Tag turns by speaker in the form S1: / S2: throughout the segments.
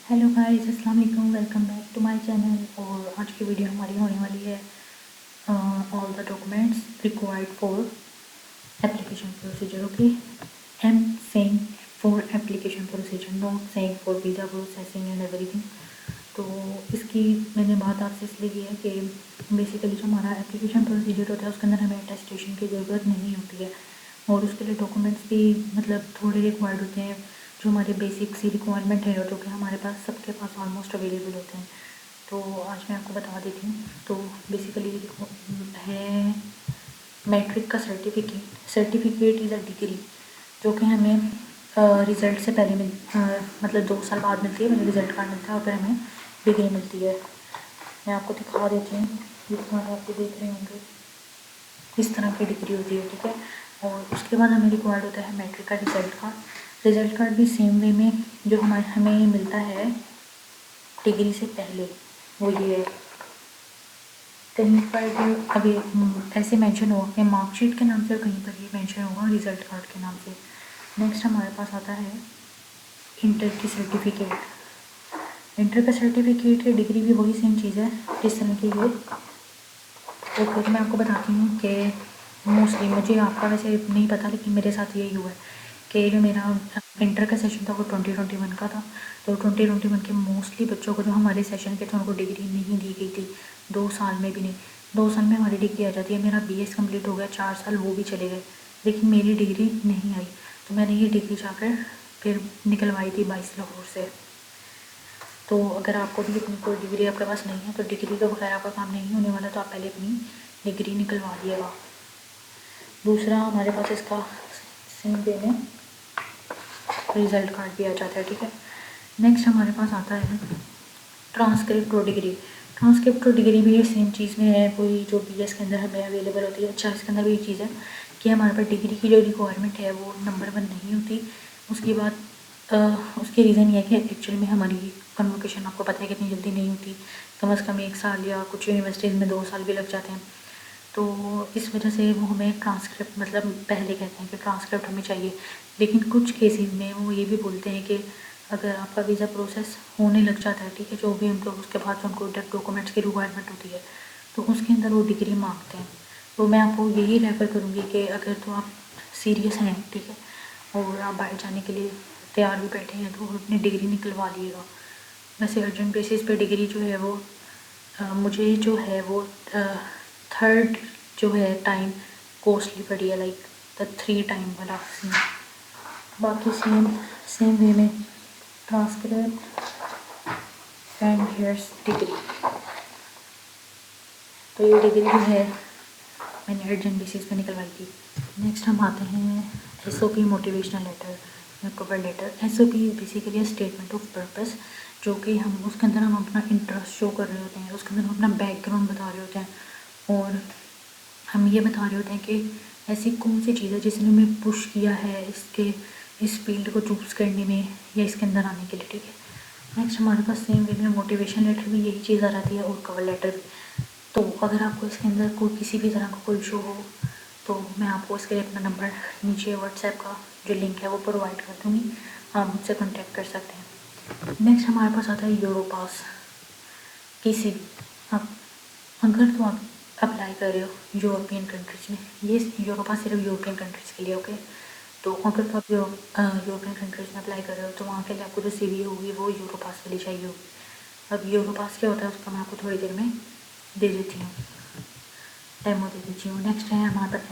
S1: Hello guys, अस्सलाम वालेकुम। Welcome back to my channel. और आज की वीडियो हमारी होने वाली है all the documents required for application procedure. Okay, am saying for application procedure, not saying for visa processing and everything. तो इसकी मैंने बात आपसे इसलिए की है कि बेसिकली जो हमारा एप्लीकेशन प्रोसीजर होता है उसके अंदर हमें अटेस्टेशन की ज़रूरत नहीं होती है, और उसके लिए डॉक्यूमेंट्स भी मतलब थोड़े रिक्वायर्ड होते हैं जो हमारे बेसिक सी रिक्वायरमेंट है, जो कि हमारे पास सबके पास ऑलमोस्ट अवेलेबल होते हैं। तो आज मैं आपको बता देती हूँ। तो बेसिकली है मैट्रिक का सर्टिफिकेट इज़ अ डिग्री जो कि हमें रिज़ल्ट से पहले मतलब 2 साल बाद मिलती है। पहले रिज़ल्ट कार्ड मिलता है और फिर हमें डिग्री मिलती है। मैं आपको दिखा देती हूँ, जितना आप देख रहे होंगे इस तरह की डिग्री होती है, ठीक है। और उसके बाद हमें रिक्वायर्ड होता है मैट्रिक का रिज़ल्ट कार्ड भी सेम वे में जो हमें मिलता है डिग्री से पहले, वो ये है। कहीं पर अभी ऐसे मेंशन होगा कि मार्कशीट के नाम से, और कहीं पर ये मेंशन होगा रिज़ल्ट कार्ड के नाम से। नेक्स्ट हमारे पास आता है इंटर की सर्टिफिकेट। इंटर का सर्टिफिकेट या डिग्री भी वही सेम चीज़ है जिस तरह की ये। तो फिर मैं आपको बताती हूँ कि मोस्टली, मुझे आपका वैसे नहीं पता लेकिन मेरे साथ यही हुआ है कि जो मेरा इंटर का सेशन था वो 2021 का था। तो 2021 के मोस्टली बच्चों को, जो हमारे सेशन के थे, उनको डिग्री नहीं दी गई थी 2 साल में भी नहीं। 2 साल में हमारी डिग्री आ जाती है। मेरा BS कंप्लीट हो गया, 4 साल वो भी चले गए, लेकिन मेरी डिग्री नहीं आई। तो मैंने ये डिग्री जाकर फिर निकलवाई थी 22 लाहौर से। तो अगर आपको भी अपनी कोई डिग्री आपके पास नहीं है तो डिग्री के बगैर आपका काम नहीं होने वाला, तो आप पहले अपनी डिग्री निकलवा दिएगा। दूसरा हमारे पास इसका सेम वे में रिज़ल्ट कार्ड भी आ जाता है, ठीक है। नेक्स्ट हमारे पास आता है ट्रांसक्रिप्ट और डिग्री। ट्रांसक्रिप्ट और डिग्री भी सेम चीज़ में है, कोई जो BS के अंदर हमें अवेलेबल होती है। अच्छा, इसके अंदर भी एक चीज़ है कि हमारे पास डिग्री की जो रिक्वायरमेंट है वो नंबर 1 नहीं होती। उसके बाद उसकी रीज़न ये है कि एक्चुअली में हमारी कन्वोकेशन आपको पता है कितनी जल्दी नहीं होती, कम से कम 1 साल, या कुछ यूनिवर्सिटीज़ में 2 साल भी लग जाते हैं। तो इस वजह से वो हमें ट्रांसक्रिप्ट, मतलब पहले कहते हैं कि ट्रांसक्रिप्ट हमें चाहिए। लेकिन कुछ केसेस में वो ये भी बोलते हैं कि अगर आपका वीज़ा प्रोसेस होने लग जाता है, ठीक है, जो भी उनको उसके बाद जो उनको डॉक्यूमेंट्स की रिक्वायरमेंट होती है, तो उसके अंदर वो डिग्री मांगते हैं। तो मैं आपको यही रेफ़र करूँगी कि अगर तो आप सीरियस हैं, ठीक है, और आप बाहर जाने के लिए तैयार भी बैठे हैं, तो अपनी डिग्री निकलवा लिएगा। वैसे अर्जेंट बेसिस पे डिग्री जो है वो मुझे जो है वो थर्ड जो है टाइम कॉस्टली पड़ी है, लाइक द 3 टाइम वाला सीन। बाकी सेम वे में ट्रांसक्रिप्ट एंड हेयर्स डिग्री। तो ये डिग्री जो है मैंने अर्जेंट बेसिस पे निकलवाई थी। नेक्स्ट हम आते हैं SOP मोटिवेशनल लेटर या cover letter. SOP basically statement of purpose, जो कि हम उसके अंदर हम अपना इंटरेस्ट शो कर रहे होते हैं, उसके अंदर हम अपना बैकग्राउंड बता रहे होते हैं, और हम ये बता रहे होते हैं कि ऐसी कौन सी चीज़ है जिसने हमें पुश किया है इस फील्ड को चूज़ करने में या इसके अंदर आने के लिए, ठीक है। नेक्स्ट हमारे पास सेम वे में मोटिवेशन लेटर भी यही चीज़ आ जाती है, और कवर लेटर भी। तो अगर आपको इसके अंदर कोई किसी भी तरह का कोई इशू हो तो मैं आपको इसके लिए अपना नंबर नीचे व्हाट्सएप का जो लिंक है वो प्रोवाइड कर दूँगी, आप मुझसे कॉन्टैक्ट कर सकते हैं। नेक्स्ट हमारे पास आता है यूरोपास। किसी अब अगर तो आप अप्लाई कर रहे हो यूरोपियन कंट्रीज़ में, ये यूरोपास सिर्फ यूरोपियन कंट्रीज़ के लिए, ओके। तो अगर तो आप यूरोपियन कंट्रीज़ में अप्लाई कर रहे हो तो वहाँ के लिए आपको जो CV होगी वो यूरोपास वाली चाहिए होगी। अब यूरोपास क्या होता है उसका मैं आपको थोड़ी देर में दे देती हूँ, डेमो दे दीजिए। नेक्स्ट है हमारे पास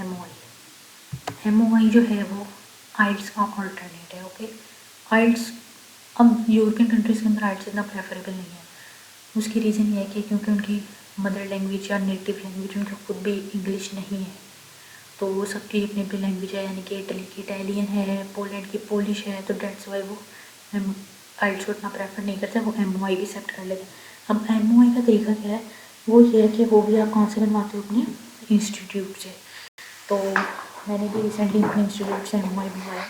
S1: MOI जो है वो आइल्स का ऑल्टरनेट है, ओके। आइल्स अब यूरोपियन कंट्रीज़ के अंदर आइल्स इतना प्रेफरेबल नहीं है। उसकी रीज़न ये है कि क्योंकि उनकी मदर लैंग्वेज या नेटिव लैंग्वेज उनकी खुद भी इंग्लिश नहीं है, तो वो सबकी अपनी अपनी लैंग्वेज है, यानी कि इटली की इटालियन है, पोलैंड की पोलिश है, तो डेट्स वाई वो आइल्स को इतना प्रेफर नहीं करते, वो MOI भी एक्सेप्ट कर लेते हैं। अब MOI का तरीका क्या है, वो ये है कि वो भी आप कहाँ से बनवाते हो, अपने इंस्टीट्यूट से। तो मैंने भी रिसेंटली अपने इंस्टीट्यूट से MOI बनवाया।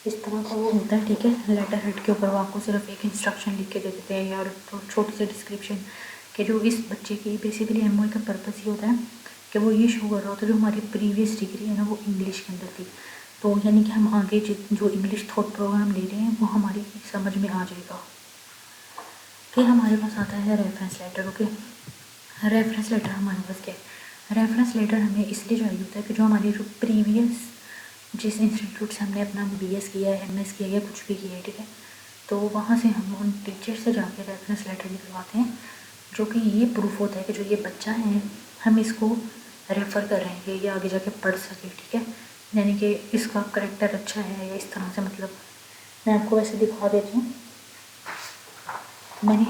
S1: इस तरह का वो होता है, ठीक है। लेटर हेड के ऊपर वो आपको सिर्फ एक इंस्ट्रक्शन लिख के दे देते हैं, और तो छोटी सी डिस्क्रिप्शन कि जो इस बच्चे की बेसिकली MOI का पर्पस ये होता है कि वो ये शो कर रहा होता है जो हमारी प्रीवियस डिग्री है ना वो इंग्लिश के अंदर थी, तो यानी कि हम आगे जो इंग्लिश थॉट प्रोग्राम ले रहे हैं वो हमारी समझ में आ जाएगा। फिर हमारे पास आता है reference letter. Okay, reference letter हमारे पास क्या है? रेफरेंस लेटर हमें इसलिए चाहिए होता है कि जो हमारे जो प्रीवियस जिस इंस्टीट्यूट से हमने अपना BS किया है, MS किया है या कुछ भी किया है, ठीक है, तो वहाँ से हम उन टीचर से जाके रेफरेंस लेटर निकलवाते हैं, जो कि ये प्रूफ होता है कि जो ये बच्चा है हम इसको रेफ़र कर रहे हैं कि ये आगे जाके पढ़ सके, ठीक है, यानी कि इसका करेक्टर अच्छा है या इस तरह से। मतलब मैं आपको वैसे दिखा देती हूँ। मैंने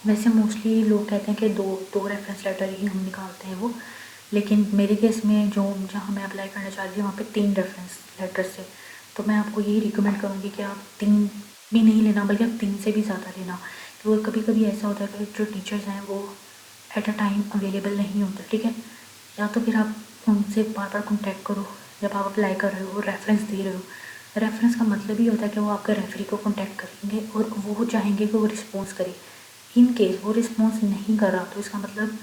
S1: वैसे मोस्टली लोग कहते हैं कि दो रेफरेंस लेटर ही हम निकालते हैं वो, लेकिन मेरे केस में जो जहाँ मैं अप्लाई करना चाह रही थी वहाँ पे 3 रेफरेंस लेटर से। तो मैं आपको यही रिकमेंड करूँगी कि आप 3 भी नहीं लेना, बल्कि आप 3 से भी ज़्यादा लेना, क्योंकि कभी कभी ऐसा होता है कि जो टीचर्स हैं वो एट अ टाइम अवेलेबल नहीं होते, ठीक है। या तो फिर आप उनसे बार बार कॉन्टैक्ट करो जब आप अप्लाई कर रहे हो, रेफरेंस दे रहे हो। रेफरेंस का मतलब ही होता है कि वो आपके रेफरी को कॉन्टैक्ट करेंगे और वो चाहेंगे कि वो रिस्पॉन्स करे। इन केस वो रिस्पॉन्स नहीं कर रहा तो इसका मतलब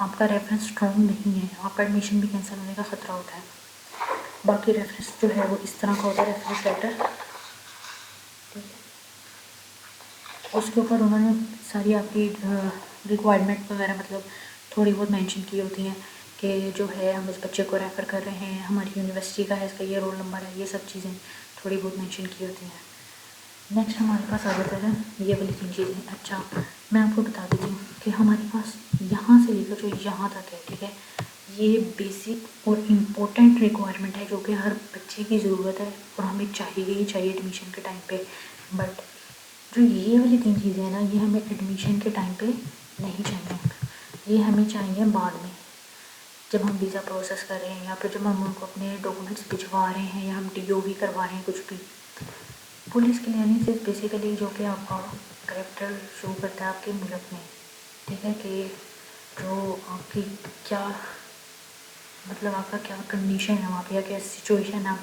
S1: आपका रेफरेंस स्ट्रॉन्ग नहीं है, आपका एडमिशन भी कैंसिल होने का ख़तरा होता है। बाकी रेफरेंस जो है वो इस तरह का होता है, रेफरेंस लेटर, ठीक है। उसके ऊपर उन्होंने सारी आपकी रिक्वायरमेंट वगैरह मतलब थोड़ी बहुत मेंशन की होती हैं कि जो है हम इस बच्चे को रेफ़र कर रहे हैं, हमारी यूनिवर्सिटी का है, इसका ये रोल नंबर है, ये सब चीज़ें थोड़ी बहुत मेंशन की होती हैं। नेक्स्ट हमारे पास आ जाता है ये वाली 3 चीज़ें। अच्छा, मैं आपको बता देती हूँ कि हमारे पास यहाँ से लेकर जो यहाँ तक है, ठीक है, ये बेसिक और इम्पोर्टेंट रिक्वायरमेंट है जो कि हर बच्चे की ज़रूरत है और हमें चाहिए ही चाहिए एडमिशन के टाइम पे। बट जो ये वाली 3 चीज़ें हैं ना, ये हमें एडमिशन के टाइम पे नहीं चाहिए, ये हमें चाहिए बाद में, जब हम वीज़ा प्रोसेस कर रहे हैं या फिर जब हम उनको अपने डॉक्यूमेंट्स भिजवा रहे हैं या हम DOV करवा रहे हैं कुछ भी। पुलिस क्लियरेंस इज़ बेसिकली जो कि आपका करेक्टर शो करता है आपके मुल्क में, ठीक है, कि जो आपकी क्या मतलब आपका क्या कंडीशन है वहाँ पे या क्या सिचुएशन है,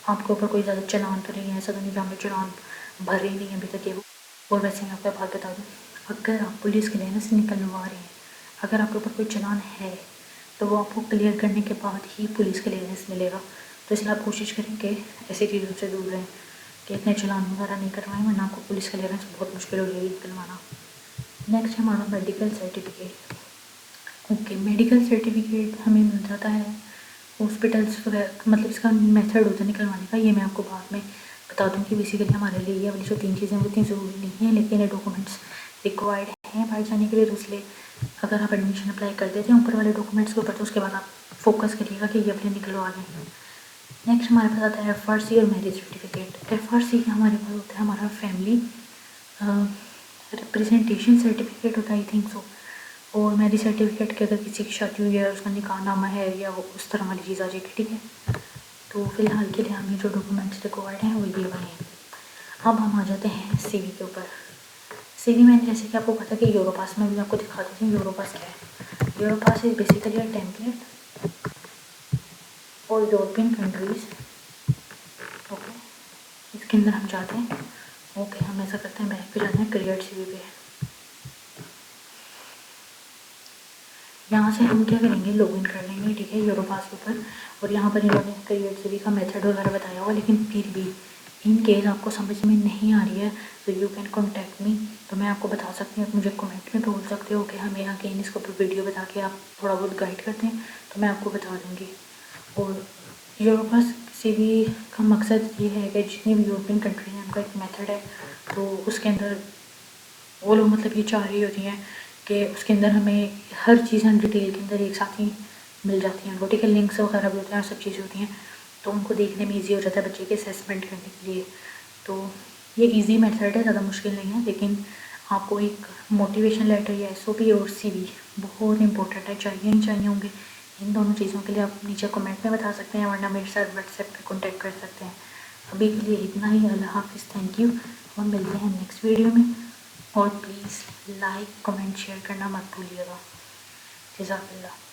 S1: आपके ऊपर कोई ज़्यादा चलान तो नहीं है, ऐसा तो नहीं कि आपने चलान भरे नहीं है अभी तक ये वो। और वैसे मैं आपको बात बता दूँ, अगर आप पुलिस क्लियरेंस निकलवा रहे हैं, अगर आपके ऊपर कोई चलान है तो वो आपको क्लियर करने के बाद ही पुलिस क्लियरेंस मिलेगा। तो इसलिए आप कोशिश करें कि ऐसी चीज़ों से दूर रहें कि इतने चलान वगैरह नहीं करवाएं, वरना आपको पुलिस क्लियरेंस बहुत मुश्किल हो जाएगी निकलवाना। नेक्स्ट है हमारा medical certificate. Okay, medical certificate हमें मिल जाता है हॉस्पिटल्स वगैरह, मतलब इसका मेथड होता है निकलवाने का, ये मैं आपको बाद में बता दूँ कि बेसिकली हमारे लिए ये वाली जो 3 चीज़ें वो इतनी ज़रूरी नहीं है, लेकिन ये डॉक्यूमेंट्स रिक्वायर्ड हैं बाहर जाने के लिए। तो इसलिए अगर आप एडमिशन अप्लाई कर देते हैं ऊपर वाले डॉक्यूमेंट्स के ऊपर, तो उसके बाद आप फोकस करिएगा कि ये अपने निकलवा लें। नेक्स्ट हमारे पास आता है FRC और मैरिज सर्टिफिकेट। FRC हमारे पास होता है हमारा फैमिली रिप्रेजेंटेशन सर्टिफिकेट होता है, आई थिंक सो। और मैरिज सर्टिफिकेट के अगर किसी की शादी हुई है, उसका निकाहनामा है या वो उस तरह वाली चीज़ आ जाएगी, ठीक है। तो फिलहाल के लिए हमें जो डॉक्यूमेंट्स रिक्वायर्ड हैं वो ये वाले हैं। अब हम आ जाते हैं CV के ऊपर। CV मैंने जैसे कि आपको पता कि यूरोपास में भी आपको दिखा देती हूँ यूरोपास क्या है। Europass is basically a template और यूरोपियन कंट्रीज़। ओके, इसके अंदर हम जाते हैं। ओके, हम ऐसा करते हैं, बैक पे जाते हैं, क्रिएट CV पे। यहाँ से हम क्या करेंगे, लॉगिन कर लेंगे, ठीक है, यूरोपास के ऊपर। और यहाँ पर इन्होंने क्रिएट CV का मेथड वगैरह बताया हुआ, लेकिन फिर भी इन केस आपको समझ में नहीं आ रही है तो यू कैन कॉन्टैक्ट मी। तो मैं आपको बता सकती हूँ, आप मुझे कमेंट में बोल सकते हो कि हमें अगेन इसके ऊपर वीडियो बता के आप थोड़ा बहुत गाइड करते हैं, तो मैं आपको बता दूँगी। और यूरोपास CV का मकसद ये है कि जितनी भी यूरोपियन कंट्री हैं उनका एक मेथड है, तो उसके अंदर वो लोग मतलब ये चाह रही होती हैं कि उसके अंदर हमें हर चीज़ हम डिटेल के अंदर एक साथ ही मिल जाती हैं उनको, ठीक है, लिंक्स वगैरह भी होते हैं और सब चीज़ें होती हैं, तो उनको देखने में ईजी हो जाता है बच्चे के असेसमेंट करने के लिए। तो ये ईजी मेथड है, ज़्यादा मुश्किल नहीं है, लेकिन आपको एक मोटिवेशन लेटर या SOP और CV बहुत इंपॉर्टेंट है, चाहिए ही चाहिए होंगे। इन दोनों चीज़ों के लिए आप नीचे कमेंट में बता सकते हैं, वरना मेरे साथ व्हाट्सएप पे कॉन्टैक्ट कर सकते हैं। अभी के लिए इतना ही, अल्लाह हाफिज़, थैंक यू, और मिलते हैं नेक्स्ट वीडियो में। और प्लीज़ लाइक कमेंट शेयर करना मत भूलिएगा। जज़ाकल्लाह।